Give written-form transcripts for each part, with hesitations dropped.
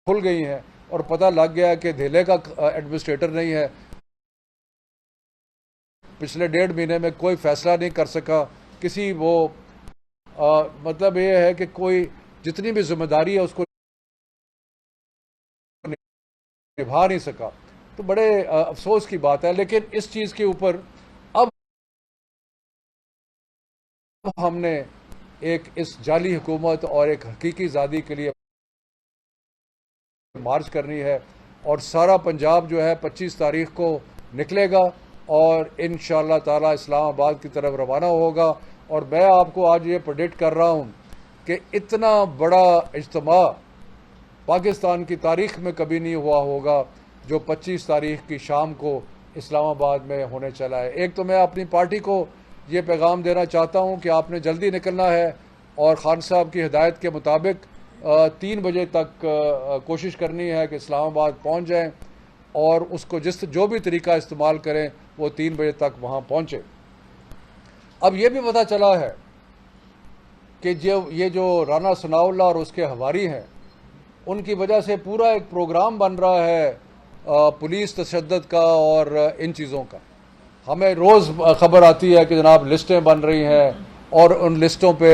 کھل گئی ہیں اور پتہ لگ گیا کہ دھیلے کا ایڈمنسٹریٹر نہیں ہے. پچھلے 1.5 مہینے میں کوئی فیصلہ نہیں کر سکا کسی وہ مطلب یہ ہے کہ کوئی جتنی بھی ذمہ داری ہے اس کو نبھا نہیں سکا. تو بڑے افسوس کی بات ہے. لیکن اس چیز کے اوپر اب ہم نے ایک اس جعلی حکومت اور ایک حقیقی آزادی کے لیے مارچ کرنی ہے اور سارا پنجاب جو ہے 25 تاریخ کو نکلے گا اور انشاءاللہ تعالی اسلام آباد کی طرف روانہ ہوگا. اور میں آپ کو آج یہ پریڈکٹ کر رہا ہوں کہ اتنا بڑا اجتماع پاکستان کی تاریخ میں کبھی نہیں ہوا ہوگا جو 25 تاریخ کی شام کو اسلام آباد میں ہونے چلا ہے. ایک تو میں اپنی پارٹی کو یہ پیغام دینا چاہتا ہوں کہ آپ نے جلدی نکلنا ہے اور خان صاحب کی ہدایت کے مطابق 3 بجے تک کوشش کرنی ہے کہ اسلام آباد پہنچ جائیں اور اس کو جو بھی طریقہ استعمال کریں وہ 3 بجے تک وہاں پہنچے. اب یہ بھی پتہ چلا ہے کہ یہ جو رانا ثناء اللہ اور اس کے حواری ہیں ان کی وجہ سے پورا ایک پروگرام بن رہا ہے پولیس تشدد کا اور ان چیزوں کا. ہمیں روز خبر آتی ہے کہ جناب لسٹیں بن رہی ہیں اور ان لسٹوں پہ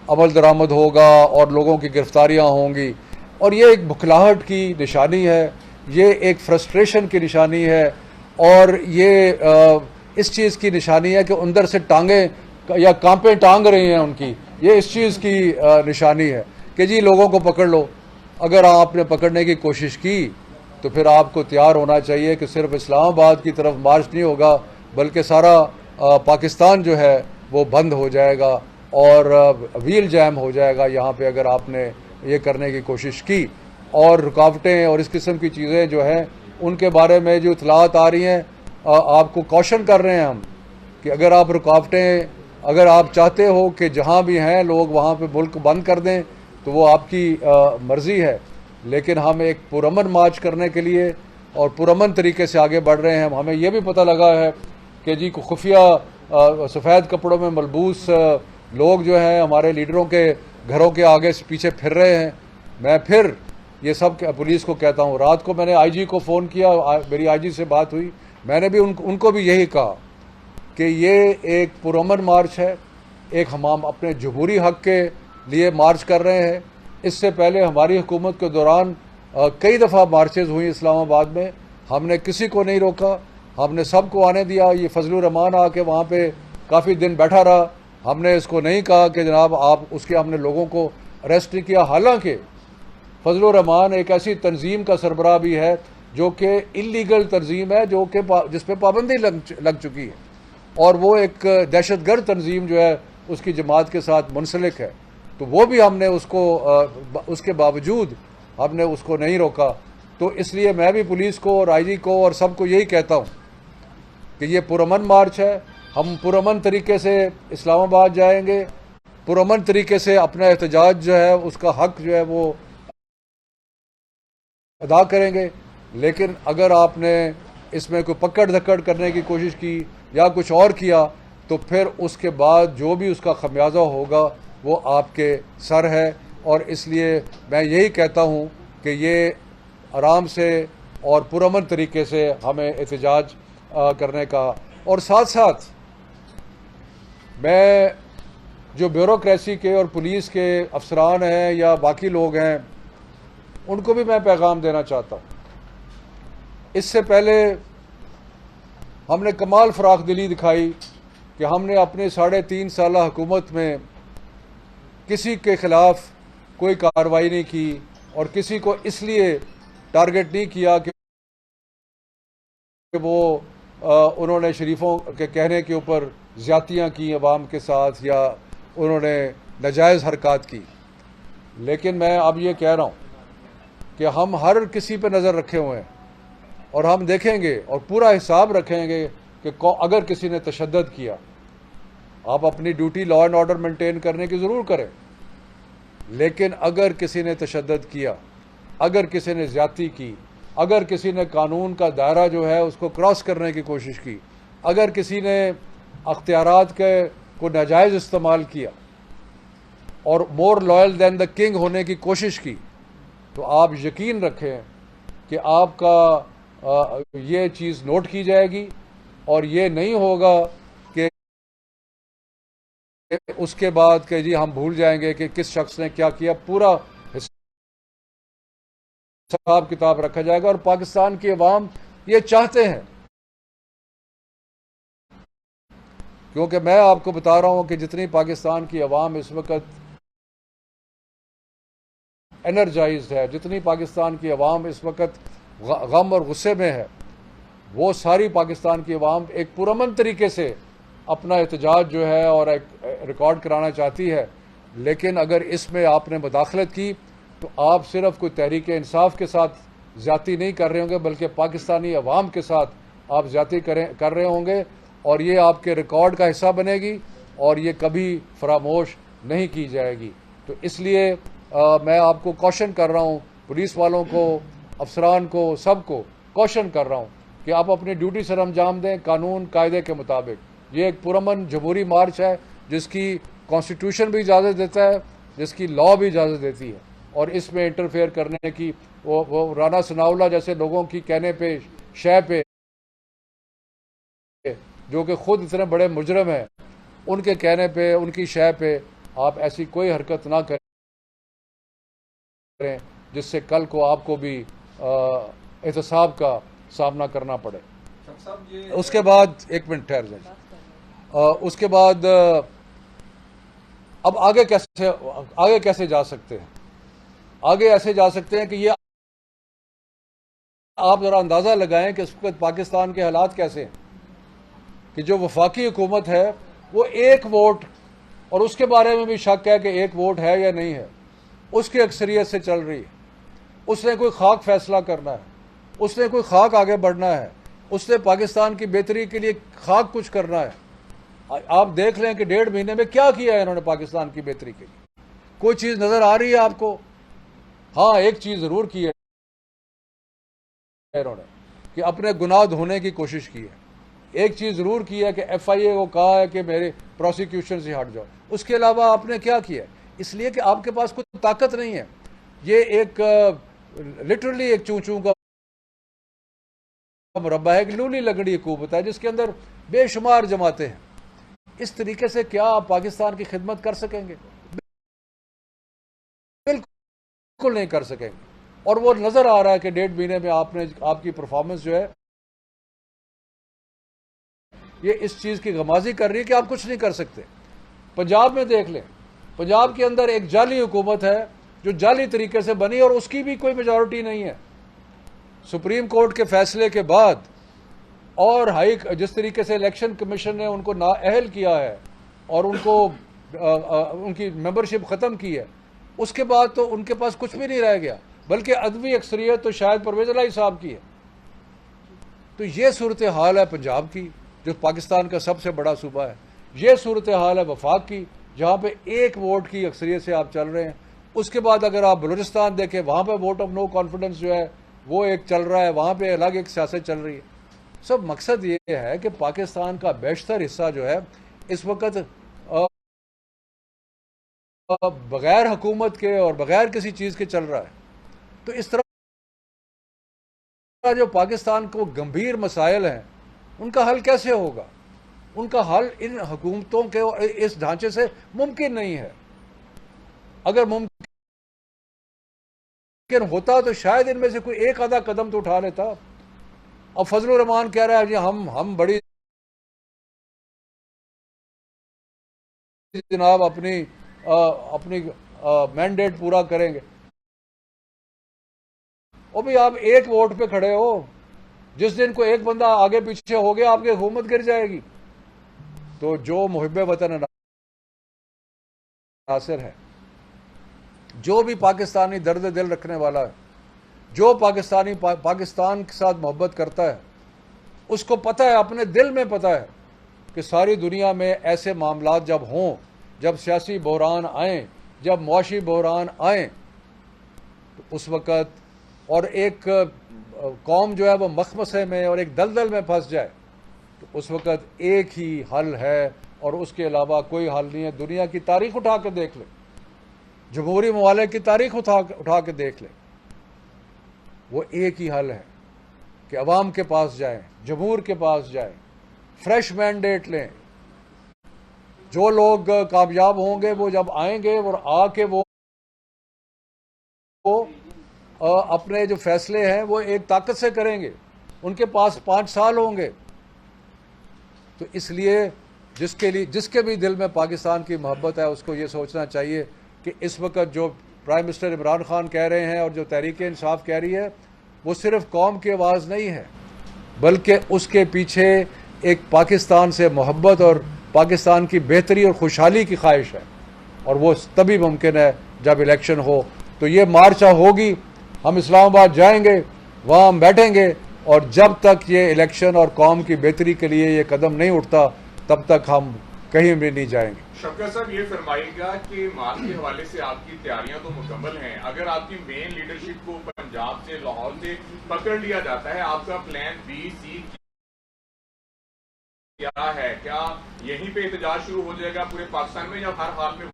عمل درآمد ہوگا اور لوگوں کی گرفتاریاں ہوں گی اور یہ ایک بکھلاہٹ کی نشانی ہے, یہ ایک فرسٹریشن کی نشانی ہے اور یہ اس چیز کی نشانی ہے کہ اندر سے ٹانگیں یا کانپیں ٹانگ رہی ہیں ان کی. یہ اس چیز کی نشانی ہے کہ جی لوگوں کو پکڑ لو. اگر آپ نے پکڑنے کی کوشش کی تو پھر آپ کو تیار ہونا چاہیے کہ صرف اسلام آباد کی طرف مارچ نہیں ہوگا بلکہ سارا پاکستان جو ہے وہ بند ہو جائے گا اور ویل جیم ہو جائے گا یہاں پہ اگر آپ نے یہ کرنے کی کوشش کی. اور رکاوٹیں اور اس قسم کی چیزیں جو ہیں ان کے بارے میں جو اطلاعات آ رہی ہیں آپ کو کوشن کر رہے ہیں ہم کہ اگر آپ رکاوٹیں اگر آپ چاہتے ہو کہ جہاں بھی ہیں لوگ وہاں پہ ملک بند کر دیں تو وہ آپ کی مرضی ہے. لیکن ہم ایک پرامن مارچ کرنے کے لیے اور پرامن طریقے سے آگے بڑھ رہے ہیں. ہمیں یہ بھی پتہ لگا ہے کہ جی خفیہ سفید کپڑوں میں ملبوس لوگ جو ہیں ہمارے لیڈروں کے گھروں کے آگے پیچھے پھر رہے ہیں. میں پھر یہ سب پولیس کو کہتا ہوں, رات کو میں نے آئی جی کو فون کیا, میری آئی جی سے بات ہوئی, میں نے بھی ان کو بھی یہی کہا کہ یہ ایک پرامن مارچ ہے, ایک ہم اپنے جمہوری حق کے لیے مارچ کر رہے ہیں. اس سے پہلے ہماری حکومت کے دوران کئی دفعہ مارچز ہوئی اسلام آباد میں, ہم نے کسی کو نہیں روکا, ہم نے سب کو آنے دیا. یہ فضل الرحمان آ کے وہاں پہ کافی دن بیٹھا رہا, ہم نے اس کو نہیں کہا کہ جناب آپ اس کے ہم نے لوگوں کو اریسٹ نہیں کیا. حالانکہ فضل الرحمان ایک ایسی تنظیم کا سربراہ بھی ہے جو کہ انلیگل تنظیم ہے جو کہ جس پہ پابندی لگ چکی ہے اور وہ ایک دہشت گرد تنظیم جو ہے اس کی جماعت کے ساتھ منسلک ہے. تو وہ بھی ہم نے اس کے باوجود ہم نے اس کو نہیں روکا. تو اس لیے میں بھی پولیس کو اور آئی جی کو اور سب کو یہی کہتا ہوں کہ یہ پرامن مارچ ہے. ہم پرامن طریقے سے اسلام آباد جائیں گے, پرامن طریقے سے اپنا احتجاج جو ہے اس کا حق جو ہے وہ ادا کریں گے. لیکن اگر آپ نے اس میں کوئی پکڑ دھکڑ کرنے کی کوشش کی یا کچھ اور کیا تو پھر اس کے بعد جو بھی اس کا خمیازہ ہوگا وہ آپ کے سر ہے. اور اس لیے میں یہی کہتا ہوں کہ یہ آرام سے اور پرامن طریقے سے ہمیں احتجاج کرنے کا. اور ساتھ ساتھ میں جو بیوروکریسی کے اور پولیس کے افسران ہیں یا باقی لوگ ہیں ان کو بھی میں پیغام دینا چاہتا ہوں. اس سے پہلے ہم نے کمال فراخ دلی دکھائی کہ ہم نے اپنے 3.5 سالہ حکومت میں کسی کے خلاف کوئی کارروائی نہیں کی اور کسی کو اس لیے ٹارگٹ نہیں کیا کہ وہ انہوں نے شریفوں کے کہنے کے اوپر زیادتیاں کی عوام کے ساتھ یا انہوں نے ناجائز حرکات کی. لیکن میں اب یہ کہہ رہا ہوں کہ ہم ہر کسی پہ نظر رکھے ہوئے ہیں اور ہم دیکھیں گے اور پورا حساب رکھیں گے کہ اگر کسی نے تشدد کیا, آپ اپنی duty law and order maintain کرنے کی ضرور کریں, لیکن اگر کسی نے تشدد کیا, اگر کسی نے زیادتی کی, اگر کسی نے قانون کا دائرہ جو ہے اس کو کراس کرنے کی کوشش کی, اگر کسی نے اختیارات کو ناجائز استعمال کیا اور مور لائل دین دا کنگ ہونے کی کوشش کی, تو آپ یقین رکھیں کہ آپ کا یہ چیز نوٹ کی جائے گی، اور یہ نہیں ہوگا کہ اس کے بعد کہ جی ہم بھول جائیں گے کہ کس شخص نے کیا کیا. پورا حساب کتاب رکھا جائے گا. اور پاکستان کی عوام یہ چاہتے ہیں، کیونکہ میں آپ کو بتا رہا ہوں کہ جتنی پاکستان کی عوام اس وقت انرجائزڈ ہے، جتنی پاکستان کی عوام اس وقت غم اور غصے میں ہے، وہ ساری پاکستان کی عوام ایک پرامن طریقے سے اپنا احتجاج جو ہے اور ایک ریکارڈ کرانا چاہتی ہے. لیکن اگر اس میں آپ نے مداخلت کی تو آپ صرف کوئی تحریک انصاف کے ساتھ زیادتی نہیں کر رہے ہوں گے، بلکہ پاکستانی عوام کے ساتھ آپ زیادتی کر رہے ہوں گے، اور یہ آپ کے ریکارڈ کا حصہ بنے گی اور یہ کبھی فراموش نہیں کی جائے گی. تو اس لیے میں آپ کو کوشن کر رہا ہوں، پولیس والوں کو، افسران کو، سب کو کوشن کر رہا ہوں کہ آپ اپنی ڈیوٹی سر انجام دیں قانون قاعدے کے مطابق. یہ ایک پرامن جمہوری مارچ ہے جس کی کانسٹیٹیوشن بھی اجازت دیتا ہے، جس کی لا بھی اجازت دیتی ہے، اور اس میں انٹرفیئر کرنے کی وہ رانا ثناءاللہ جیسے لوگوں کی کہنے پہ، شے پہ، جو کہ خود اتنے بڑے مجرم ہیں، ان کے کہنے پہ، ان کی شے پہ آپ ایسی کوئی حرکت نہ کریں جس سے کل کو آپ کو بھی احتساب کا سامنا کرنا پڑے. اس کے بعد ایک منٹ ٹھہر جائیں. اس کے بعد اب آگے کیسے جا سکتے ہیں؟ آگے ایسے جا سکتے ہیں کہ یہ آپ ذرا اندازہ لگائیں کہ اس وقت پاکستان کے حالات کیسے ہیں کہ جو وفاقی حکومت ہے وہ ایک ووٹ، اور اس کے بارے میں بھی شک ہے کہ ایک ووٹ ہے یا نہیں ہے، اس کی اکثریت سے چل رہی ہے. اس نے کوئی خاک فیصلہ کرنا ہے، اس نے کوئی خاک آگے بڑھنا ہے، اس نے پاکستان کی بہتری کے لیے خاک کچھ کرنا ہے. آپ دیکھ لیں کہ 1.5 مہینے میں کیا کیا ہے انہوں نے پاکستان کی بہتری کے لیے. کوئی چیز نظر آ رہی ہے آپ کو؟ ہاں، ایک چیز ضرور کی ہے انہوں نے کہ اپنے گناہ دھونے کی کوشش کی ہے. ایک چیز ضرور کی ہے کہ ایف آئی اے کو کہا ہے کہ میرے پروسیکیوشن سے ہٹ جاؤ. اس کے علاوہ آپ نے کیا کیا ہے؟ اس لیے کہ آپ کے پاس کوئی طاقت نہیں ہے. یہ ایک لٹرلی ایک چون چون کا مربع ہے، ایک لولی لگڑی حکومت ہے جس کے اندر بے شمار جماعتیں ہیں. اس طریقے سے کیا آپ پاکستان کی خدمت کر سکیں گے؟ بالکل نہیں کر سکیں گے. اور وہ نظر آ رہا ہے کہ 1.5 مہینے میں آپ کی پرفارمنس جو ہے یہ اس چیز کی غمازی کر رہی ہے کہ آپ کچھ نہیں کر سکتے. پنجاب میں دیکھ لیں، پنجاب کے اندر ایک جعلی حکومت ہے جو جعلی طریقے سے بنی، اور اس کی بھی کوئی میجورٹی نہیں ہے. سپریم کورٹ کے فیصلے کے بعد اور جس طریقے سے الیکشن کمیشن نے ان کو نااہل کیا ہے اور ان کی ممبرشپ ختم کی ہے، اس کے بعد تو ان کے پاس کچھ بھی نہیں رہ گیا، بلکہ عدمی اکثریت تو شاید پرویز الہی صاحب کی ہے. تو یہ صورتحال ہے پنجاب کی جو پاکستان کا سب سے بڑا صوبہ ہے. یہ صورتحال ہے وفاق کی جہاں پہ ایک ووٹ کی اکثریت سے آپ چل رہے ہیں. اس کے بعد اگر آپ بلوچستان دیکھیں، وہاں پہ ووٹ آف نو کانفیڈنس جو ہے وہ ایک چل رہا ہے، وہاں پہ الگ ایک سیاست چل رہی ہے. سب مقصد یہ ہے کہ پاکستان کا بیشتر حصہ جو ہے اس وقت بغیر حکومت کے اور بغیر کسی چیز کے چل رہا ہے. تو اس طرح جو پاکستان کو گمبھیر مسائل ہیں ان کا حل کیسے ہوگا؟ ان کا حل ان حکومتوں کے اس ڈھانچے سے ممکن نہیں ہے. اگر ممکن ہوتا تو شاید ان میں سے کوئی ایک آدھا قدم تو اٹھا لیتا. اب فضل الرحمان کہہ رہا ہے جی ہم بڑی جناب اپنی مینڈیٹ پورا کریں گے. اور بھی آپ ایک ووٹ پہ کھڑے ہو، جس دن کو ایک بندہ آگے پیچھے ہو گیا آپ کی حکومت گر جائے گی. تو جو محب وطن ناصر ہے، جو بھی پاکستانی درد دل رکھنے والا ہے، جو پاکستان کے ساتھ محبت کرتا ہے، اس کو پتہ ہے، اپنے دل میں پتہ ہے کہ ساری دنیا میں ایسے معاملات جب ہوں، جب سیاسی بحران آئیں، جب معاشی بحران آئیں، تو اس وقت اور ایک قوم جو ہے وہ مخمصے میں اور ایک دلدل میں پھنس جائے تو اس وقت ایک ہی حل ہے اور اس کے علاوہ کوئی حل نہیں ہے. دنیا کی تاریخ اٹھا کے دیکھ لیں، جمہوری ممالک کی تاریخ اٹھا کے دیکھ لیں. وہ ایک ہی حل ہے کہ عوام کے پاس جائیں، جمہور کے پاس جائیں، فریش مینڈیٹ لیں. جو لوگ کامیاب ہوں گے وہ جب آئیں گے اور آ کے وہ اپنے جو فیصلے ہیں وہ ایک طاقت سے کریں گے. ان کے پاس 5 سال ہوں گے. تو اس لیے جس کے بھی دل میں پاکستان کی محبت ہے اس کو یہ سوچنا چاہیے کہ اس وقت جو پرائم منسٹر عمران خان کہہ رہے ہیں اور جو تحریک انصاف کہہ رہی ہے وہ صرف قوم کی آواز نہیں ہے، بلکہ اس کے پیچھے ایک پاکستان سے محبت اور پاکستان کی بہتری اور خوشحالی کی خواہش ہے. اور وہ تبھی ممکن ہے جب الیکشن ہو. تو یہ مارچہ ہوگی، ہم اسلام آباد جائیں گے، وہاں ہم بیٹھیں گے، اور جب تک یہ الیکشن اور قوم کی بہتری کے لیے یہ قدم نہیں اٹھتا تب تک ہم کہیں بھی نہیں جائیں گے. شفقت صاحب یہ فرمائیے گا کہ مارچ کے حوالے سے آپ کی تیاریاں تو مکمل ہیں، اگر آپ کی مین لیڈرشپ کو پنجاب سے لاہور سے پکڑ لیا جاتا ہے، آپ کا پلان بی سی کیا ہے؟ کیا یہیں پہ احتجاج شروع ہو جائے گا پورے پاکستان میں، یا ہر حال میں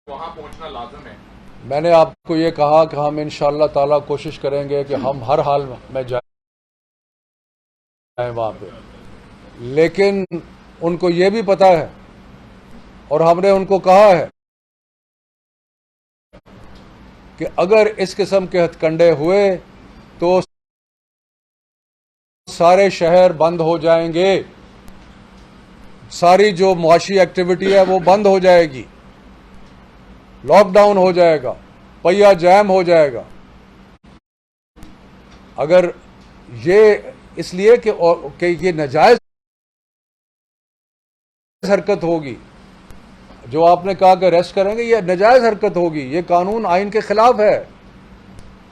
وہاں پہنچنا لازم ہے؟ میں نے آپ کو یہ کہا کہ ہم انشاءاللہ تعالی کوشش کریں گے کہ ہم ہر حال میں جائیں وہاں پہ، لیکن ان کو یہ بھی پتا ہے اور ہم نے ان کو کہا ہے کہ اگر اس قسم کے ہتھ کنڈے ہوئے تو سارے شہر بند ہو جائیں گے، ساری جو معاشی ایکٹیویٹی ہے وہ بند ہو جائے گی، لاک ڈاؤن ہو جائے گا، پہیہ جام ہو جائے گا. اگر یہ اس لیے کہ یہ ناجائز حرکت ہوگی، جو آپ نے کہا کہ ریسٹ کریں گے، یہ ناجائز حرکت ہوگی، یہ قانون آئین کے خلاف ہے.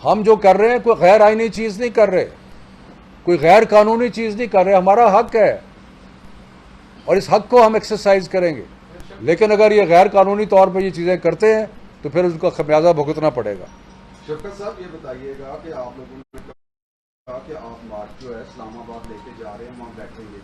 ہم جو کر رہے ہیں کوئی غیر آئینی چیز نہیں کر رہے، کوئی غیر قانونی چیز نہیں کر رہے، ہمارا حق ہے اور اس حق کو ہم ایکسرسائز کریں گے. لیکن اگر یہ غیر قانونی طور پہ یہ چیزیں کرتے ہیں تو پھر اس کا خمیازہ بھگتنا پڑے گا. شفقت صاحب یہ بتائیے گا کہ آپ لوگوں نے کہا کہ آپ مارچ جو ہے اسلام آباد لے کے جا رہے ہیں، وہاں بیٹھیں گے.